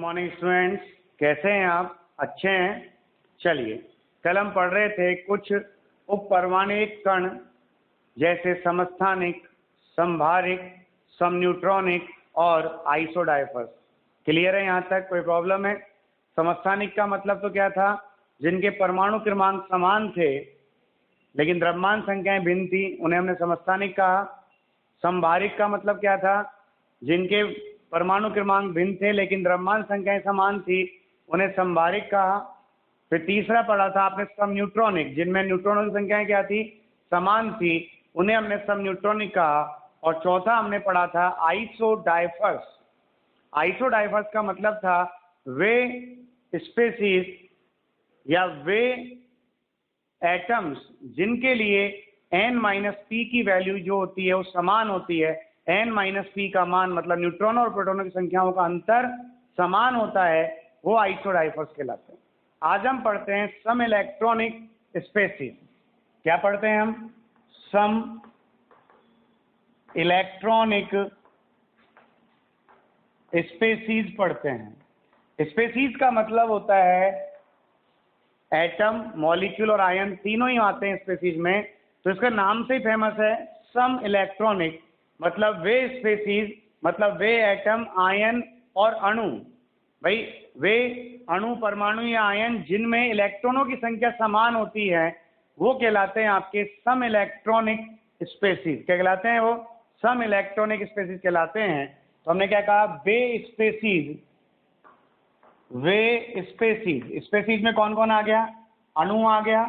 Morning students, कैसे हैं आप? अच्छे हैं। चलिए, कल हम पढ़ रहे थे कुछ उपपरमाणुक कण जैसे समस्थानिक, समभारिक, समन्यूट्रॉनिक और आइसोडाइफर्स। क्लियर है यहाँ तक? कोई प्रॉब्लम है? समस्थानिक का मतलब तो क्या था? जिनके परमाणु क्रमांक समान थे लेकिन द्रव्यमान संख्याएं भिन्न थी, उन्हें हमने समस्थानिक कहा। समभारिक का मतलब क्या था? जिनके परमाणु क्रमांक भिन्न थे लेकिन द्रव्यमान संख्याएं समान थी, उन्हें समभारिक कहा। फिर तीसरा पढ़ा था आपने समन्यूट्रॉनिक, जिनमें न्यूट्रॉनों की संख्याएं क्या थी? समान थी, उन्हें हमने समन्यूट्रॉनिक कहा। और चौथा हमने पढ़ा था आइसोडाइफर्स। आइसोडाइफर्स का मतलब था वे स्पेसीज या वे एटम्स जिनके लिए n-p की वैल्यू जो होती है वो समान होती है। n-p का मान मतलब न्यूट्रॉनों और प्रोटॉनों की संख्याओं का अंतर समान होता है, वो आइसोडाइफर्स कहलाते हैं। आज हम पढ़ते हैं सम इलेक्ट्रॉनिक स्पेसीज। क्या पढ़ते हैं हम? सम इलेक्ट्रॉनिक स्पेसीज पढ़ते हैं। स्पेसीज का मतलब होता है एटम, मॉलिक्यूल और आयन तीनों ही आते हैं स्पेसीज में, तो इसका नाम से ही फेमस है सम इलेक्ट्रॉनिक। मतलब वे स्पेसीज, मतलब वे एटम, आयन और अणु, भाई वे अणु, परमाणु या आयन जिनमें इलेक्ट्रॉनों की संख्या समान होती है, वो कहलाते हैं आपके सम इलेक्ट्रॉनिक स्पेसीज। क्या कहलाते हैं वो? सम इलेक्ट्रॉनिक स्पेसीज कहलाते हैं। तो हमने क्या कहा? वे स्पेसीज। वे स्पेसीज, स्पेसीज में कौन कौन आ गया? अणु आ गया,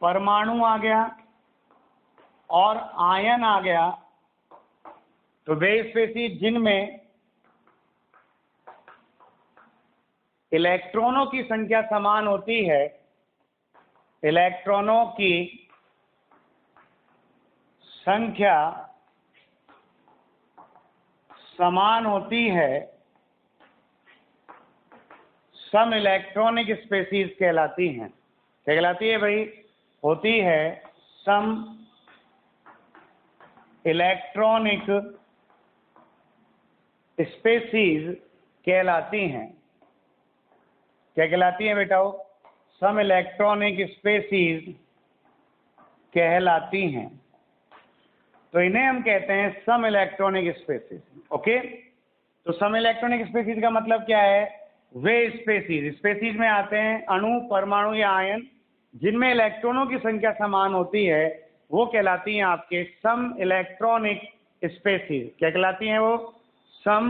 परमाणु आ गया और आयन आ गया। तो वे स्पेसीज जिनमें इलेक्ट्रॉनों की संख्या समान होती है, इलेक्ट्रॉनों की संख्या समान होती है, सम इलेक्ट्रॉनिक स्पेसीज कहलाती हैं। क्या कहलाती है भाई? होती है सम इलेक्ट्रॉनिक स्पेसीज कहलाती हैं। क्या कहलाती हैं बेटा? सम इलेक्ट्रॉनिक स्पेसीज कहलाती हैं। तो इन्हें हम कहते हैं सम इलेक्ट्रॉनिक स्पेसीज। ओके, तो सम इलेक्ट्रॉनिक स्पेसीज का मतलब क्या है? वे स्पेसीज, स्पेसीज में आते हैं अणु, परमाणु या आयन जिनमें इलेक्ट्रॉनों की संख्या समान होती है, वो कहलाती हैं आपके सम इलेक्ट्रॉनिक स्पेसीज। क्या कहलाती हैं वो? सम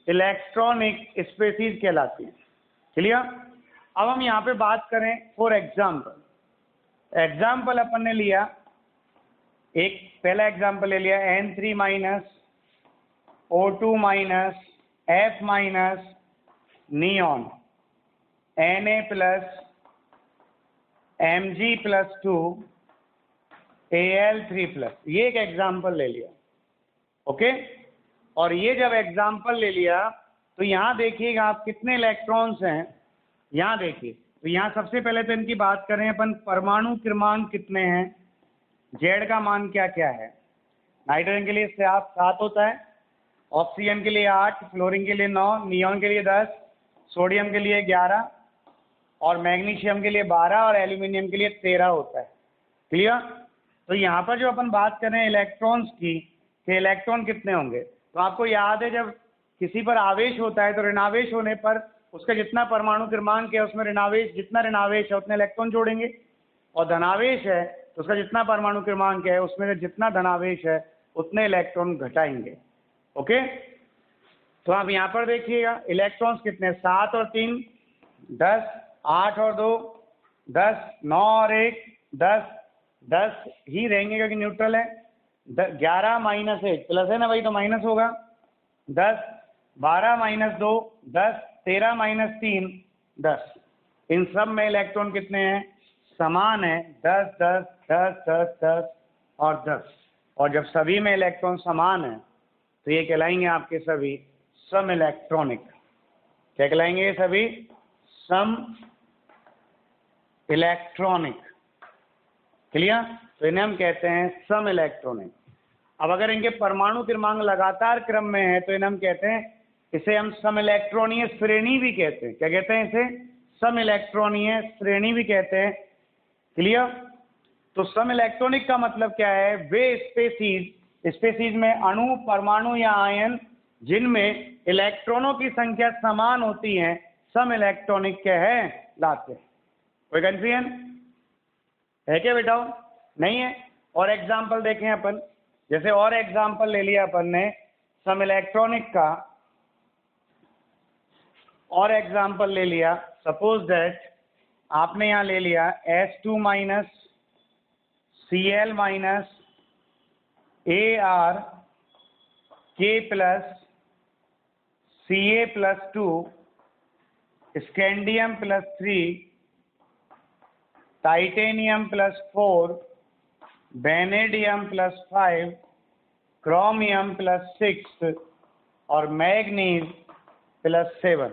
इलेक्ट्रॉनिक स्पेसीज कहलाती हैं। क्लियर? अब हम यहाँ पे बात करें फॉर एग्जाम्पल। एग्जाम्पल अपन ने लिया, एक पहला एग्जाम्पल ले लिया N3 minus O2 minus F minus neon Na plus Mg plus 2 Al3 plus, ये एक एग्जाम्पल ले लिया। ओके, और ये जब एग्जाम्पल ले लिया तो यहाँ देखिएगा आप कितने इलेक्ट्रॉन्स हैं। यहाँ देखिए, तो यहाँ सबसे पहले तो इनकी बात करें अपन, परमाणु क्रमांक कितने हैं, जेड का मान क्या क्या है। नाइट्रोजन के लिए 7 होता है, ऑक्सीजन के लिए 8, फ्लोरीन के लिए 9, नियॉन के लिए 10, सोडियम के लिए 11 और मैग्नीशियम के लिए 12 और एल्यूमिनियम के लिए 13 होता है। क्लियर? तो यहाँ पर जो अपन बात कर रहे हैं इलेक्ट्रॉन्स की, कि इलेक्ट्रॉन कितने होंगे, तो आपको याद है जब किसी पर आवेश होता है तो ऋणावेश होने पर उसका जितना परमाणु क्रमांक है उसमें ऋणावेश, जितना ऋणावेश है उतने इलेक्ट्रॉन जोड़ेंगे, और धनावेश है तो उसका जितना परमाणु क्रमांक है उसमें से जितना धनावेश है उतने इलेक्ट्रॉन घटाएंगे। ओके, तो आप यहाँ पर देखिएगा इलेक्ट्रॉन्स कितने? 7 और 3 10, 8 और 2 10, 9 और 1 10, 10 ही रहेंगे क्योंकि न्यूट्रल है। 11 माइनस 1 प्लस है ना भाई, तो माइनस होगा। 10, 12 माइनस 2 10, 13 माइनस 3 10। इन सब में इलेक्ट्रॉन कितने हैं? समान है, 10 10 10 10 10 और 10। और जब सभी में इलेक्ट्रॉन समान है तो ये कहलाएंगे आपके सभी सम इलेक्ट्रॉनिक। क्या कहलाएंगे ये सभी? सम इलेक्ट्रॉनिक। क्लियर? तो इन्हें हम कहते हैं सम इलेक्ट्रॉनिक। अब अगर इनके परमाणु क्रमांक लगातार क्रम में है तो इन्हें हम कहते हैं इसे हम सम इलेक्ट्रॉनीय श्रेणी भी कहते हैं। क्या कहते हैं इसे? सम इलेक्ट्रॉनीय श्रेणी भी कहते हैं। क्लियर? तो सम इलेक्ट्रॉनिक का मतलब क्या है? वे स्पेसीज में अणु, परमाणु या आयन जिनमें इलेक्ट्रॉनों की संख्या समान होती है, सम इलेक्ट्रॉनिक कहलाते हैं। कोई कंफ्यूजन है क्या बेटा? नहीं है? और एग्जाम्पल देखें अपन, जैसे और एग्जाम्पल ले लिया अपन ने सम इलेक्ट्रॉनिक का, और एग्जाम्पल ले लिया। सपोज दैट आपने यहां ले लिया H2 minus Cl minus AR K plus Ca plus 2 scandium plus 3 titanium plus 4 vanadium plus 5 chromium plus 6 और मैग्नीज प्लस 7।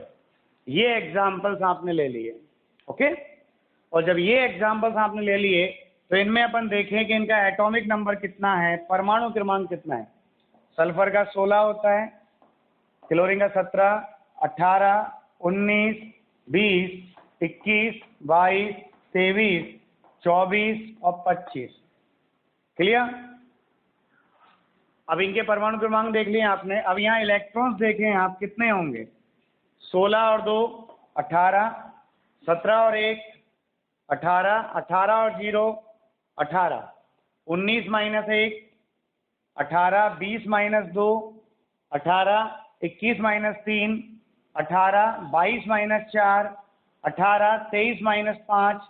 ये एग्जाम्पल्स आपने ले लिए। ओके? और जब ये एग्जाम्पल्स आपने ले लिए तो इनमें अपन देखें कि इनका एटॉमिक नंबर कितना है, परमाणु क्रमांक कितना है। सल्फर का 16 होता है, क्लोरीन का 17, 18, 19, 20, 21, 22, 23, 24 और 25। क्लियर? अब इनके परमाणु क्रमांक देख लिए आपने। अब यहाँ इलेक्ट्रॉन्स देखें आप कितने होंगे। 16 और 2 18, 17 और 1 18, 18 और 0 18, 19 minus 1 18, 20 minus 2 18, 21 minus 3 18, 22 minus 4 18, 23 minus 5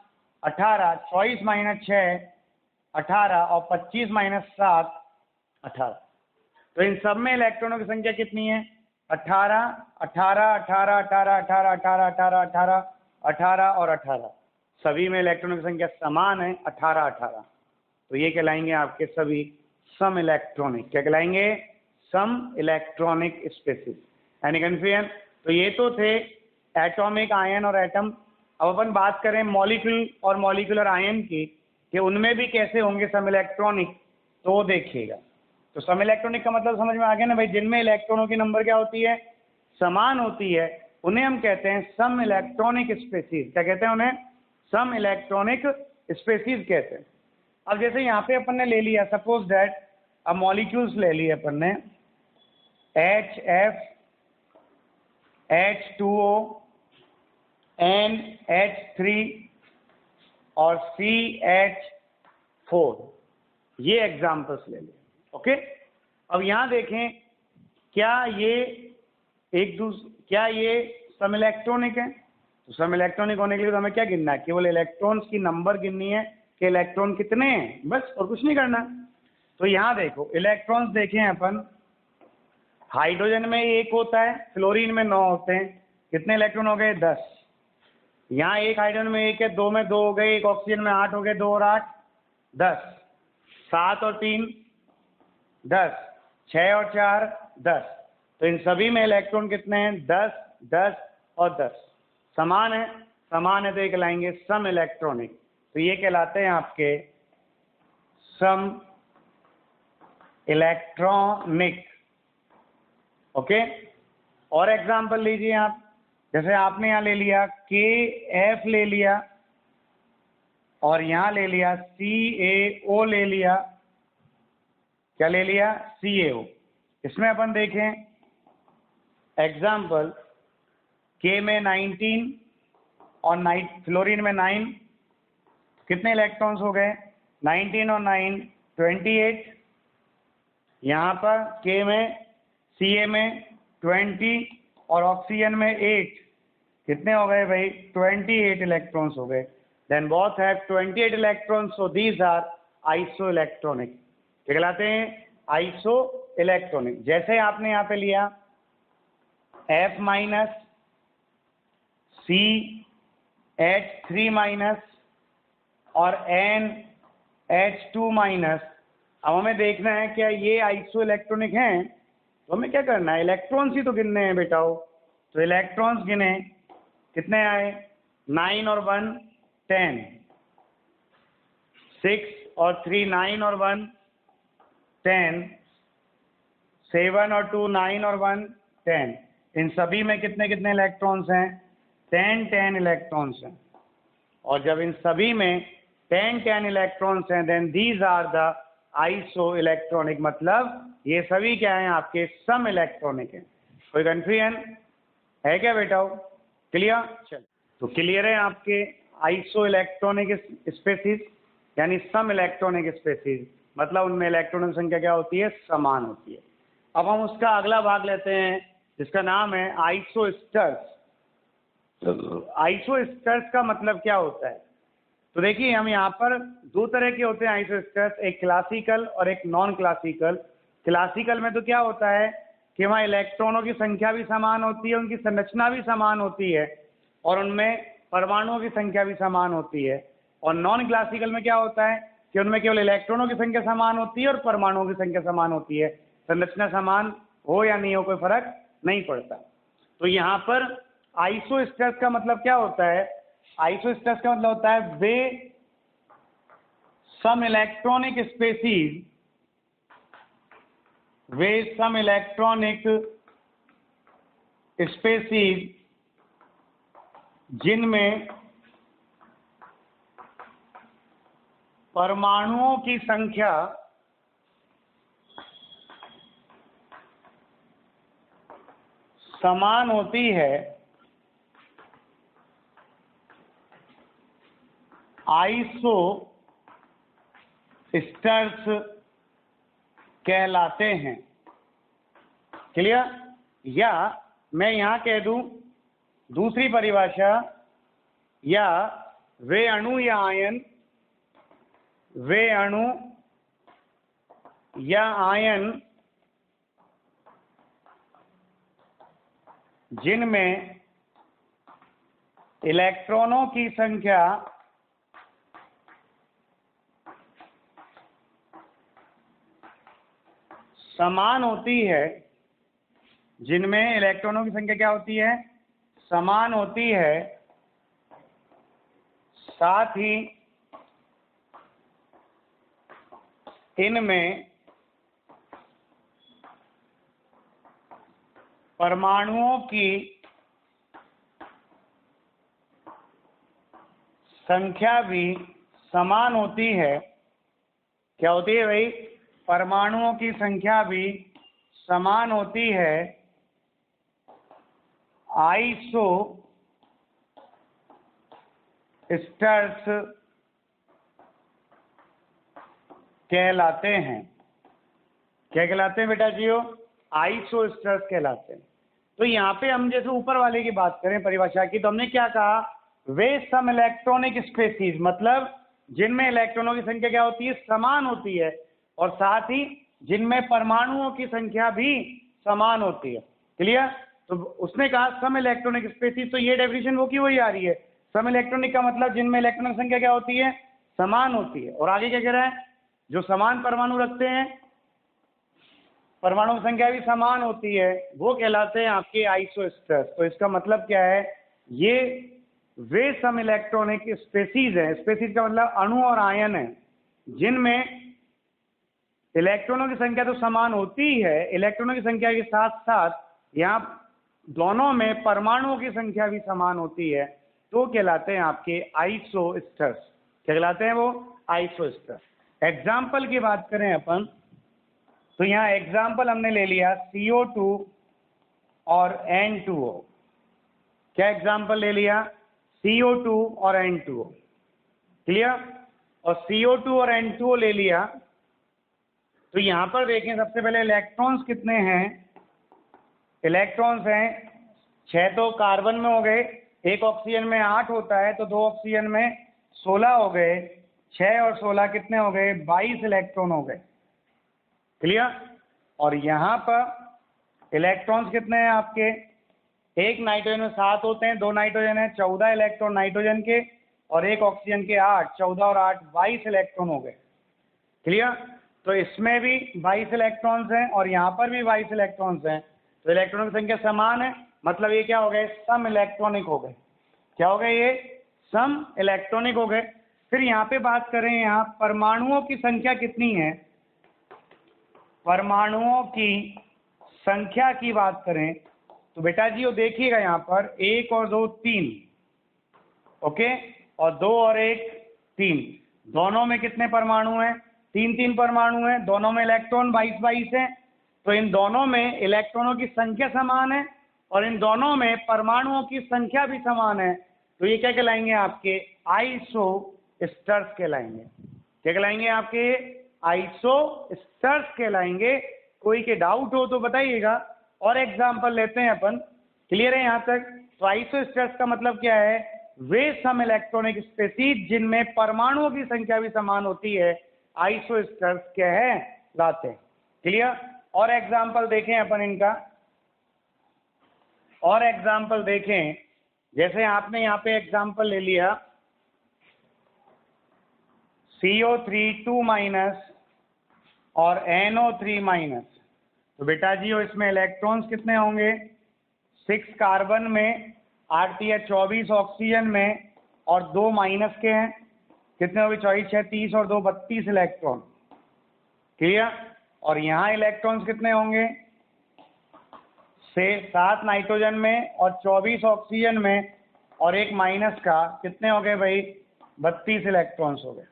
18, 24 minus 6 18 और 25 माइनस 7 18। तो इन सब में इलेक्ट्रॉनों की संख्या कितनी है? 18 18 18 18 18 18 18 18 18 और 18। सभी में इलेक्ट्रॉनों की संख्या समान है, 18 18। तो ये कहलाएंगे आपके सभी सम इलेक्ट्रॉनिक। क्या कहलाएंगे? सम इलेक्ट्रॉनिक स्पेसीज। यानी कन्फ्यूजन? तो ये तो थे एटॉमिक, आयन और एटम। अब अपन बात करें मॉलिक्यूल और मॉलिक्यूलर आयन की, कि उनमें भी कैसे होंगे सम इलेक्ट्रॉनिक, तो देखिएगा। तो सम इलेक्ट्रॉनिक का मतलब समझ में आ गया ना भाई? जिनमें इलेक्ट्रॉनों की नंबर क्या होती है? समान होती है, उन्हें हम कहते हैं सम इलेक्ट्रॉनिक स्पेसीज। क्या कहते हैं उन्हें? सम इलेक्ट्रॉनिक स्पेसीज कहते हैं। अब जैसे यहाँ पे अपन ने ले लिया, सपोज दैट अब मॉलिक्यूल्स ले लिए अपन ने, HF H2O NH3 और CH4, ये एग्जाम्पल्स ले लिए। ओके? अब यहाँ देखें, क्या ये सम इलेक्ट्रॉनिक है? तो सम इलेक्ट्रॉनिक होने के लिए तो हमें क्या गिनना है? केवल इलेक्ट्रॉन्स की नंबर गिननी है कि इलेक्ट्रॉन कितने हैं, बस, और कुछ नहीं करना। तो यहाँ देखो इलेक्ट्रॉन्स देखें अपन, हाइड्रोजन में 1 होता है, फ्लोरीन में 9 होते हैं। कितने इलेक्ट्रॉन हो गए? 10। यहाँ एक हाइड्रोजन में 1 है, 2 में 2 हो गए, एक ऑक्सीजन में 8 हो गए, 2 और 8 10, 7 और 3 10, 6 और 4 10। तो इन सभी में इलेक्ट्रॉन कितने हैं? 10 10 और 10। समान है? समान है तो ये कहलाएंगे सम इलेक्ट्रॉनिक। तो ये कहलाते हैं आपके सम इलेक्ट्रॉनिक। ओके? और एग्जाम्पल लीजिए आप, जैसे आपने यहाँ ले लिया KF ले लिया, और यहाँ ले लिया CaO ले लिया। क्या ले लिया? CaO। इसमें अपन देखें एग्जाम्पल, K में 19 और फ्लोरीन में 9, कितने इलेक्ट्रॉन्स हो गए? 19 और 9 28। यहाँ पर K में Ca में 20 और ऑक्सीजन में 8, कितने हो गए भाई? 28 इलेक्ट्रॉन्स हो गए। Then both have 28 electrons, so these are isoelectronic. क्या कहलाते हैं? Isoelectronic. जैसे आपने यहाँ पे लिया F माइनस CH3 माइनस और NH2 माइनस। अब हमें देखना है क्या ये आइसो इलेक्ट्रॉनिक हैं, तो हमें क्या करना है? इलेक्ट्रॉन्स ही तो गिनने हैं बेटाओ। तो इलेक्ट्रॉन्स गिने, कितने आए? 9 और 1 10, 6 और 3 9 और 1 10, 7 और 2 9 और 1 10। इन सभी में कितने कितने इलेक्ट्रॉन्स हैं? 10 इलेक्ट्रॉन्स हैं। और जब इन सभी में 10 इलेक्ट्रॉन्स हैं, then these are the isoelectronic, मतलब ये सभी क्या हैं? आपके सम इलेक्ट्रॉनिक हैं। कोई कंफ्यूजन है क्या बेटा? क्लियर? चल, तो क्लियर है आपके आइसो इलेक्ट्रॉनिक स्पेसीज यानी सम इलेक्ट्रॉनिक स्पेसीज, मतलब उनमें इलेक्ट्रॉनों की संख्या क्या होती है? समान होती है। अब हम उसका अगला भाग लेते हैं जिसका नाम है आइसोस्टर्स। आइसोस्टर्स का मतलब क्या होता है? तो देखिए, हम यहाँ पर दो तरह के होते हैं आइसोस्टर्स, एक क्लासिकल और एक नॉन क्लासिकल। क्लासिकल में तो क्या होता है कि वहाँ इलेक्ट्रॉनों की संख्या भी समान होती है, उनकी संरचना भी समान होती है और उनमें परमाणुओं की संख्या भी समान होती है। और नॉन क्लासिकल में क्या होता है कि उनमें केवल इलेक्ट्रॉनों की संख्या समान होती है और परमाणुओं की संख्या समान होती है, संरचना समान हो या नहीं हो कोई फर्क नहीं पड़ता। तो यहाँ पर आइसोस्टर्स का मतलब क्या होता है? आइसोस्टर्स का मतलब होता है वे सम इलेक्ट्रॉनिक स्पेसीज, वे सम इलेक्ट्रॉनिक स्पेसीज जिनमें परमाणुओं की संख्या समान होती है, आइसो स्टर्स कहलाते हैं। क्लियर? या मैं यहां कह दूं दूसरी परिभाषा, या वे अणु या आयन, वे अणु या आयन जिनमें इलेक्ट्रॉनों की संख्या समान होती है, जिनमें इलेक्ट्रॉनों की संख्या क्या होती है? समान होती है, साथ ही इनमें परमाणुओं की संख्या भी समान होती है। क्या होती है भाई? परमाणुओं की संख्या भी समान होती है, आइसो स्टर्स कहलाते हैं। क्या कहलाते हैं बेटा जीओ? आइसो स्टर्स कहलाते हैं। तो यहाँ पे हम जैसे ऊपर वाले की बात करें परिभाषा की, तो हमने क्या कहा? वे सम इलेक्ट्रॉनिक स्पेसीज, मतलब जिनमें इलेक्ट्रॉनों की संख्या क्या होती है? समान होती है, और साथ ही जिनमें परमाणुओं की संख्या भी समान होती है। क्लियर? तो उसने कहा सम इलेक्ट्रॉनिक स्पेसीज, तो ये डेफिनेशन वो की वही आ रही है। सम इलेक्ट्रॉनिक का मतलब जिनमें इलेक्ट्रॉनिक संख्या क्या होती है? समान होती है। और आगे क्या कह रहा है? जो समान परमाणु रखते हैं, परमाणु संख्या भी समान होती है, वो कहलाते हैं आपके आइसोस्टर्स। तो इसका मतलब क्या है? ये वे सम इलेक्ट्रॉनिक स्पेसीज है, स्पेसीज का मतलब अणु और आयन है, जिनमें इलेक्ट्रॉनों की संख्या तो समान होती ही है, इलेक्ट्रॉनों की संख्या के साथ साथ यहाँ दोनों में परमाणुओं की संख्या भी समान होती है, तो कहलाते हैं आपके आइसोस्टर्स। क्या कहलाते हैं वो? आइसोस्टर्स। एग्जाम्पल की बात करें अपन, तो यहाँ एग्जाम्पल हमने ले लिया CO2 और N2O। क्या एग्जाम्पल ले लिया? CO2 और N2O। क्लियर? और CO2 और N2O ले लिया, तो यहाँ पर देखें सबसे पहले इलेक्ट्रॉन्स कितने हैं? इलेक्ट्रॉन्स हैं 6 तो कार्बन में हो गए, एक ऑक्सीजन में 8 होता है, तो 2 ऑक्सीजन में 16 हो गए, 6 और 16 कितने हो गए? 22 इलेक्ट्रॉन हो गए। क्लियर? और यहाँ पर इलेक्ट्रॉन्स कितने हैं आपके? एक नाइट्रोजन में 7 होते हैं, 2 नाइट्रोजन है, 14 इलेक्ट्रॉन नाइट्रोजन के, और एक ऑक्सीजन के 8, 14 और 8 22 इलेक्ट्रॉन हो गए। क्लियर? तो इसमें भी 22 इलेक्ट्रॉन्स हैं और यहाँ पर भी 22 इलेक्ट्रॉन्स हैं, तो इलेक्ट्रॉनों की संख्या समान है, मतलब ये क्या हो गए? सम इलेक्ट्रॉनिक हो गए। क्या हो गए? ये सम इलेक्ट्रॉनिक हो गए। फिर यहाँ पे बात करें, यहाँ परमाणुओं की संख्या कितनी है? परमाणुओं की संख्या की बात करें तो बेटा जी वो देखिएगा यहाँ पर 1 और 2 3, ओके, और 2 और 1 3, दोनों में कितने परमाणु हैं? 3 परमाणु हैं, दोनों में इलेक्ट्रॉन 22 है। तो इन दोनों में इलेक्ट्रॉनों की संख्या समान है और इन दोनों में परमाणुओं की संख्या भी समान है। तो ये क्या कहलाएंगे? आपके आइसोस्टर्स कहलाएंगे। क्या कहलाएंगे? आपके आइसोस्टर्स कहलाएंगे। कोई के डाउट हो तो बताइएगा। और एग्जाम्पल लेते हैं अपन। क्लियर है यहाँ तक? तो आइसोस्टर्स का मतलब क्या है? वे सम इलेक्ट्रॉनिक स्पेसीज जिनमें परमाणुओं की संख्या भी समान होती है, आइसोस्टर्स क्या है? लाते हैं। क्लियर? और एग्जाम्पल देखें अपन इनका। और एग्जाम्पल देखें, जैसे आपने यहाँ पे एग्जाम्पल ले लिया CO3 2- और NO3-। तो बेटा जी इसमें इलेक्ट्रॉन्स कितने होंगे? 6 कार्बन में, 8 या 24 ऑक्सीजन में, और 2 माइनस के हैं। कितने हो गए? 24 6 30 और 2 32 इलेक्ट्रॉन। क्लियर? और यहाँ इलेक्ट्रॉन्स कितने होंगे? 7 नाइट्रोजन में और 24 ऑक्सीजन में और 1 माइनस का। कितने हो गए भाई? 32 इलेक्ट्रॉन्स हो गए।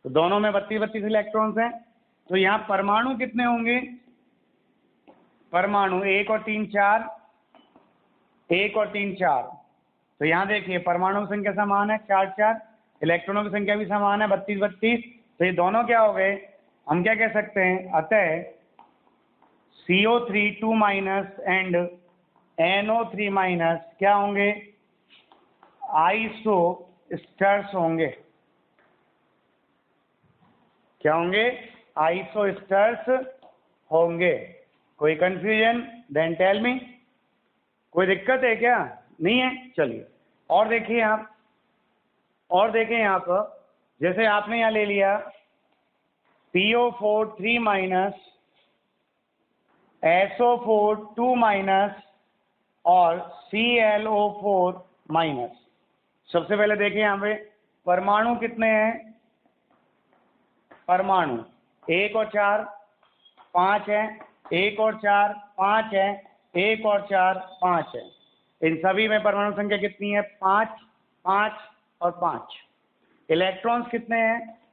तो दोनों में 32 इलेक्ट्रॉन्स हैं। तो यहाँ परमाणु कितने होंगे? परमाणु 1 और 3 4, 1 और 3 4। तो यहाँ देखिए परमाणु की संख्या समान है 4 4, इलेक्ट्रॉनों की संख्या भी समान है 32 32। तो ये दोनों क्या हो गए? हम क्या कह सकते हैं? अतः CO3 2- एंड NO3- क्या होंगे? आइसोस्टर्स होंगे। क्या होंगे? आइसोस्टर्स होंगे। कोई कंफ्यूजन? Then tell me. कोई दिक्कत है क्या? नहीं है? चलिए और देखिए आप। और देखें यहाँ पर, जैसे आपने यहाँ ले लिया PO4 3- SO4 2- और ClO4-। सबसे पहले देखें यहाँ पे परमाणु कितने हैं? परमाणु 1 और 4 5 है, 1 और 4 5 है, 1 और 4 5 है। इन सभी में परमाणु संख्या कितनी है? 5 5 और 5। इलेक्ट्रॉन्स कितने हैं?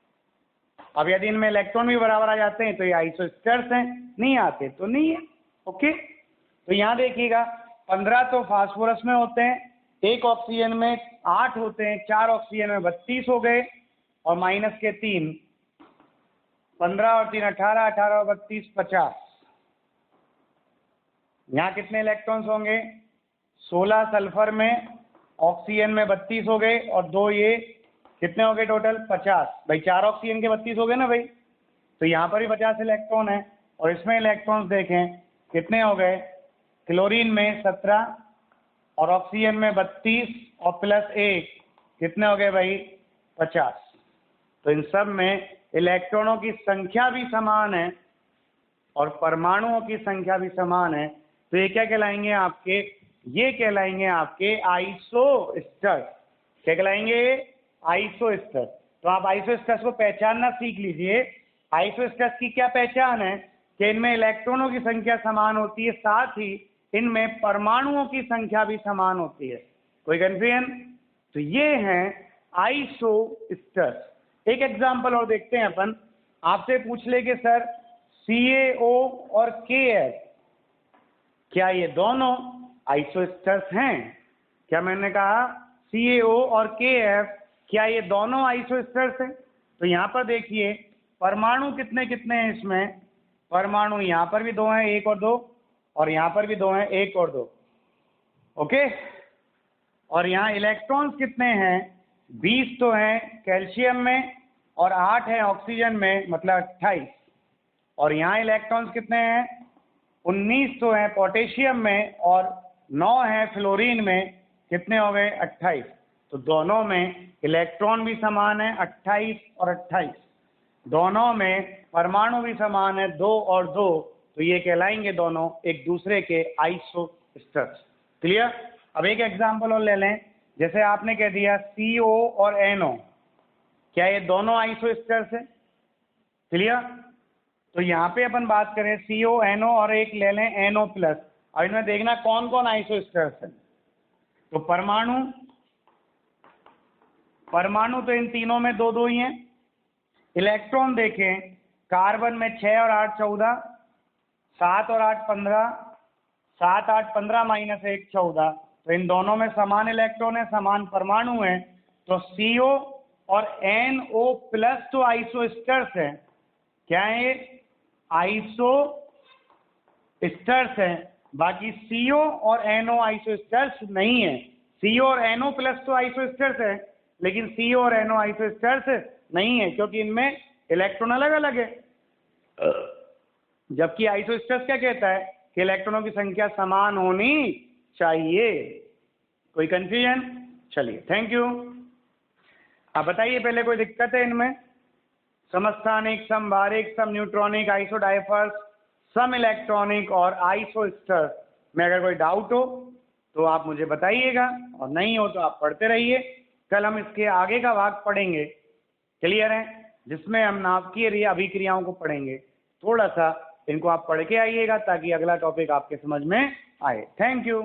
अब यदि इनमें इलेक्ट्रॉन भी बराबर आ जाते हैं तो ये आइसोस्टर्स हैं, नहीं आते तो नहीं है। ओके, तो यहाँ देखिएगा 15 तो फास्फोरस में होते हैं, 1 ऑक्सीजन में 8 होते हैं, 4 ऑक्सीजन में 32 हो गए और माइनस के 3, 15 और 3 18, 18 और 32 50। यहाँ कितने इलेक्ट्रॉन्स होंगे? 16 सल्फर में, ऑक्सीजन में 32 हो गए और 2 ये, कितने हो गए टोटल? 50। भाई 4 ऑक्सीजन के 32 हो गए ना भाई। तो यहाँ पर भी 50 इलेक्ट्रॉन है। और इसमें इलेक्ट्रॉन्स देखें कितने हो गए? क्लोरीन में 17 और ऑक्सीजन में 32 और प्लस 1, कितने हो गए भाई? 50। तो इन सब में इलेक्ट्रॉनों की संख्या भी समान है और परमाणुओं की संख्या भी समान है। तो ये क्या कहलाएंगे आपके? ये कहलाएंगे आपके आइसोस्टर्स। क्या कहलाएंगे? आइसोस्टर्स। तो आप आइसोस्टर्स को पहचानना सीख लीजिए। आइसोस्टर्स की क्या पहचान है? कि इनमें इलेक्ट्रॉनों की संख्या समान होती है, साथ ही इनमें परमाणुओं की संख्या भी समान होती है। कोई कंफ्यूजन? तो ये हैं आइसोस्टर्स। एक एग्जाम्पल और देखते हैं अपन। आपसे पूछ ले कि सर CaO और KF, क्या ये दोनों आइसोस्टर्स हैं? क्या मैंने कहा? CaO और KF, क्या ये दोनों आइसोस्टर्स हैं? तो यहाँ पर देखिए परमाणु कितने कितने हैं इसमें? परमाणु यहाँ पर भी 2 हैं, 1 और 2, और यहाँ पर भी 2 हैं, 1 और 2। ओके, और यहाँ इलेक्ट्रॉन्स कितने हैं? 20 तो हैं कैल्शियम में और 8 हैं ऑक्सीजन में, मतलब 28। और यहाँ इलेक्ट्रॉन्स कितने हैं? 19 तो हैं पोटेशियम में और 9 हैं फ्लोरीन में, कितने हो गए? 28। तो दोनों में इलेक्ट्रॉन भी समान है 28 और 28, दोनों में परमाणु भी समान है 2 और 2। तो ये कहलाएंगे दोनों एक दूसरे के आइसोस्टर्स। क्लियर? अब एक एग्जांपल और ले लें। जैसे आपने कह दिया CO और NO, क्या ये दोनों आइसोस्टर्स है? क्लियर? तो यहाँ पे अपन बात करें CO NO और एक ले लें NO+, अब इनमें देखना कौन कौन आइसोस्टर्स है। तो परमाणु तो इन तीनों में 2-2 ही हैं। इलेक्ट्रॉन देखें, कार्बन में 6 और 8 14, 7 और 8 15, 7 8 15 माइनस 1 14। तो इन दोनों में समान इलेक्ट्रॉन है, समान परमाणु है। तो CO और NO प्लस तो आइसोस्टर्स हैं। क्या है ये? आइसोस्टर्स हैं। बाकी CO और NO आइसोस्टर्स नहीं है। CO और NO प्लस तो आइसोस्टर्स है, लेकिन CO और NO आइसोस्टर्स नहीं है, क्योंकि इनमें इलेक्ट्रॉन अलग अलग है। जबकि आइसोस्टर्स क्या कहता है कि इलेक्ट्रॉनों की संख्या समान होनी चाहिए। कोई कंफ्यूजन? चलिए, थैंक यू। अब बताइए पहले, कोई दिक्कत है इनमें? समस्थानिक, समभारिक, सम न्यूट्रॉनिक, आइसोडाइफर्स, सम इलेक्ट्रॉनिक और आइसोस्टर्स में अगर कोई डाउट हो तो आप मुझे बताइएगा, और नहीं हो तो आप पढ़ते रहिए। कल हम इसके आगे का भाग पढ़ेंगे, क्लियर है, जिसमें हम नाभिकीय अभिक्रियाओं को पढ़ेंगे। थोड़ा सा इनको आप पढ़ के आइएगा ताकि अगला टॉपिक आपके समझ में आए। Thank you.